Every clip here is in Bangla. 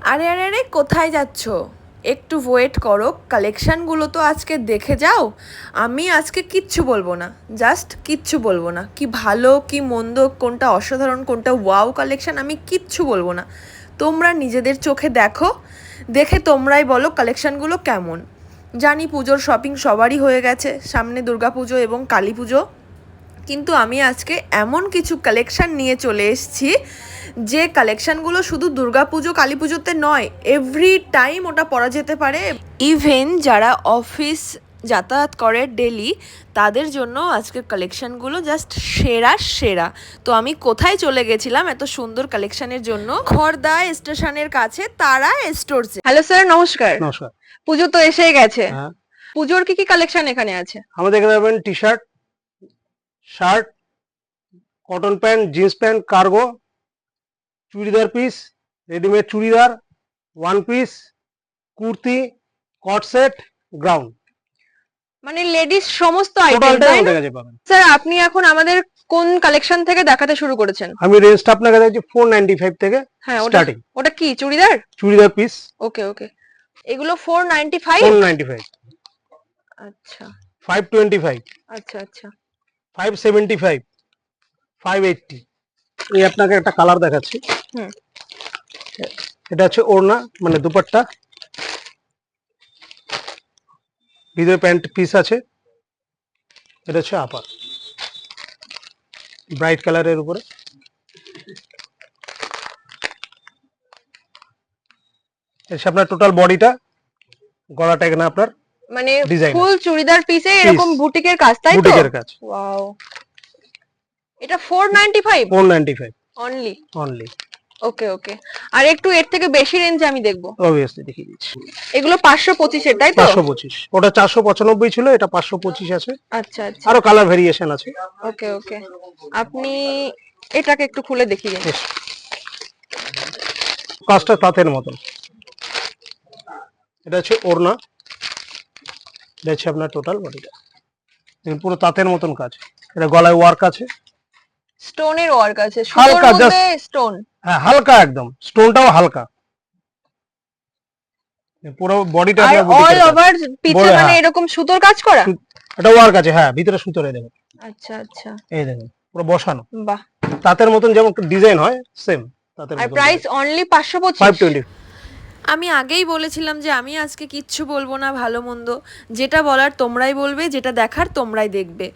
আরে আরে আরে কোথায় যাচ্ছ? একটু ওয়েট করো, কালেকশানগুলো তো আজকে দেখে যাও। আমি আজকে কিচ্ছু বলবো না, জাস্ট কিচ্ছু বলবো না। কি ভালো কি মন্দ, কোনটা অসাধারণ কোনটা ওয়াও কালেকশান, আমি কিচ্ছু বলবো না। তোমরা নিজেদের চোখে দেখো, দেখে তোমরাই বলো কালেকশানগুলো কেমন। জানি পুজোর শপিং সবারই হয়ে গেছে, সামনে দুর্গাপুজো এবং কালী পুজো, কিন্তু আমি আজকে এমন কিছু কালেকশান নিয়ে চলে এসেছি যে কালেকশানগুলো শুধু দুর্গাপুজো কালী পুজোতে নয়, এভরি টাইম ওটা পরা যেতে পারে। ইভেন যারা অফিস যাতায়াত করে ডেলি, তাদের জন্য আজকের কালেকশানগুলো জাস্ট সেরা সেরা। তো আমি কোথায় চলে গেছিলাম এত সুন্দর কালেকশানের জন্য? খড়দা স্টেশনের কাছে তারা স্টোরসে। হ্যালো স্যার, নমস্কার। নমস্কার। পুজো তো এসেই গেছে, হ্যাঁ, পুজোর কি কি কালেকশন এখানে আছে? আমাদের এখানে পাবেন T shirt, shirt, cotton pant, jeans pant, cargo, churidar piece, readymade churidar, one piece, kurti, কট সেট, গ্রাউন্ড, মানে লেডিস সমস্ত আইটেম, টোটালটাই তাই না? আমাদের কাছে পাবেন। স্যার, আপনি এখন আমাদের কোন কালেকশন থেকে দেখাতে শুরু করেছেন? আমি রেঞ্জটা আপনার কাছে দিচ্ছি 495 থেকে হ্যাঁ, ওটা স্টার্টিং। ওটা কি চুড়িদার? চুড়িদার পিস ওকে ওকে, এগুলো 495? 495, আচ্ছা 525, আচ্ছা আচ্ছা। 575, 580। এই আপনাকে একটা কালার দেখাচ্ছি। হুম। এটা হচ্ছে ওড়না, মানে দুপাট্টা, ভিতরে প্যান্ট পিস আছে। এটা হচ্ছে আপার, ব্রাইট কালারের উপরে। এসে আপনার টোটাল বডিটা, গলাটা এখানে আপনার মানে ডিজাইন ফুল চুড়িদার পিসে এরকম বুটিকের কাজ, তাই তো? বুটিকের কাজ। ওয়াও, এটা 495 495 অনলি? অনলি। ওকে ওকে। আর একটু এর থেকে বেশি রেঞ্জে আমি দেখবো। অবভিয়াসলি দেখিয়ে দিচ্ছি। এগুলো 525 এর, তাই তো? 525, ওটা 495 ছিল, এটা 525 আছে। আচ্ছা আচ্ছা। আরো কালার ভেরিয়েশন আছে। ওকে ওকে, আপনি এটাকে একটু খুলে দেখিয়ে দিন। কাজটা তাঁতের মতন। এটা হচ্ছে ওড়না, এটা হচ্ছে আপনার টোটাল বডিটা, পুরো তাঁতের মতন কাজ। এটা গলায় ওয়ার্ক আছে, স্টোনের ওয়ার্ক আছে, হালকা সুতোর মধ্যে স্টোন। হ্যাঁ হালকা, একদম স্টোনটাও হালকা। পুরো বডিটা আর আপনার অল ওভার পিছে মানে হ্যাঁ, এরকম সুতোর কাজ করা। এটা ওয়ার্ক আছে, হ্যাঁ ভিতরে সুতোরে দেখুন। আচ্ছা আচ্ছা, এই দেখুন পুরো বসানো, বাহ। তাঁতের মতন যেমন ডিজাইন হয় সেম তাঁতের আর মতন। Price only 525? 520। আমি আগেই বলেছিলাম যে আমি আজকে কিচ্ছু বলবো না ভালো মন্দ, যেটা বলার তোমরাই বলবে, যেটা দেখার তোমরাই দেখবে।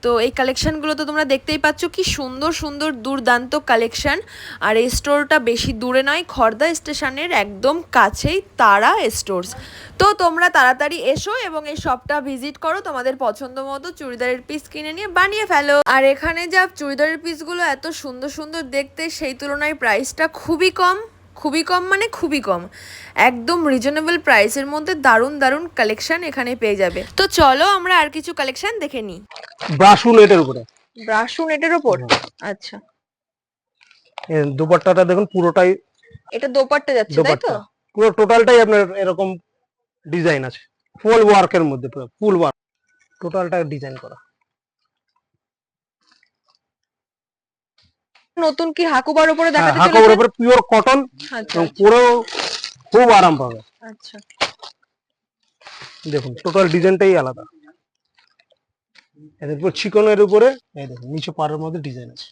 তো এই কালেকশানগুলো তো তোমরা দেখতেই পাচ্ছ, কি সুন্দর সুন্দর দুর্দান্ত কালেকশান। আর এই স্টোরটা বেশি দূরে নয়, খড়দা স্টেশনের একদম কাছেই তারা স্টোরস। তো তোমরা তাড়াতাড়ি এসো এবং এই শপটা ভিজিট করো, তোমাদের পছন্দ মতো চুড়িদারের পিস কিনে নিয়ে বানিয়ে ফেলো। আর এখানে যা চুড়িদারের পিসগুলো এত সুন্দর সুন্দর দেখতে, সেই তুলনায় প্রাইসটা খুবই কম, খুবই কম মানে খুবই কম। একদম রিজনেবল প্রাইসের মধ্যে দারুণ দারুণ কালেকশন এখানে পেয়ে যাবে। তো চলো আমরা আর কিছু কালেকশন দেখে নিই। ব্রাশু নেটের উপরে, ব্রাশু নেটের উপর? আচ্ছা, দুপাট্টাটা দেখুন পুরোটাই, এটা দোপাট্টা যাচ্ছে, তাই তো? পুরো টোটালটাই আপনার এরকম ডিজাইন আছে, ফুল ওয়ার্কের মধ্যে, পুরো ফুল ওয়ার্ক, টোটালটা ডিজাইন করা। নতুন কি হাকুবার উপরে দেখাতে হাকুবার চলেছে? উপরে পিওর কটন, আচ্ছা এবং পুরো খুব আরাম পাবে। আচ্ছা, দেখুন টোটাল ডিজাইনটাই আলাদা। এরপর চিকনের উপরে এই দেখুন নিচে পাড়ের মধ্যে ডিজাইন আছে।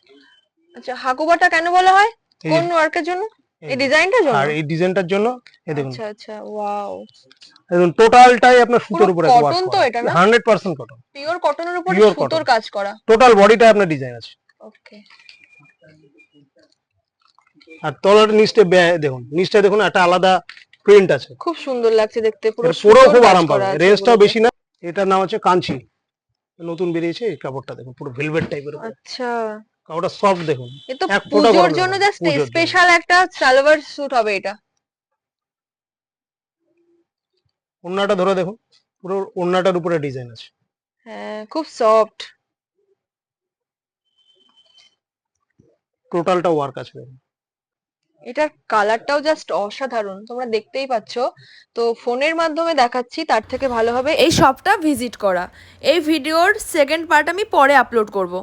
আচ্ছা, হাকুবাটা কেন বলা হয়, কোন ওয়ার্কের জন্য? এই ডিজাইনটার জন্য? আর এই ডিজাইনটার জন্য এই দেখুন। আচ্ছা আচ্ছা, ওয়াও। দেখুন টোটালটাই আপনার সুতোর উপরে ওয়ার্ক কটন তো করা, এটা না? 100% কটন, পিওর কটনের উপরে Pure সুতোর cotton। কাজ করা। টোটাল বডিটা আপনার ডিজাইন আছে। ওকে। আর তলার নিচটা দেখুন, নিচটা দেখুন একটা আলাদা প্রিন্ট আছে, খুব সুন্দর লাগছে দেখতে, পুরো পুরো সুতোর খুব কাজ আরাম করা পাবে। আছে রেঞ্জটাও এগুলোতে। বেশি না। এটার নাম হচ্ছে কাঞ্চি, নতুন বেরিয়েছে এই কাপড়টা, দেখুন পুরো ভেলভেট টাইপের। আচ্ছা, কাপড়টা সফট দেখুন, এ তো এক ফোঁটা পুজোর গরম জন্য লাগবে না, জাস্ট পুজোর জন্য। স্পেশাল একটা সালোয়ার স্যুট হবে এটা। ওড়নাটা ধরে দেখুন, পুরো ওড়নাটার উপরে ডিজাইন আছে। হ্যাঁ, খুব সফট। টোটালটা ওয়ার্ক আছে দেখুন। এটার কালারটাও জাস্ট অসাধারণ, তোমরা দেখতেই পাচ্ছ। তো ফোনের মাধ্যমে দেখাচ্ছি, তার থেকে ভালো হবে এই শপটা ভিজিট করা। এই ভিডিওর সেকেন্ড পার্ট আমি পরে আপলোড করব।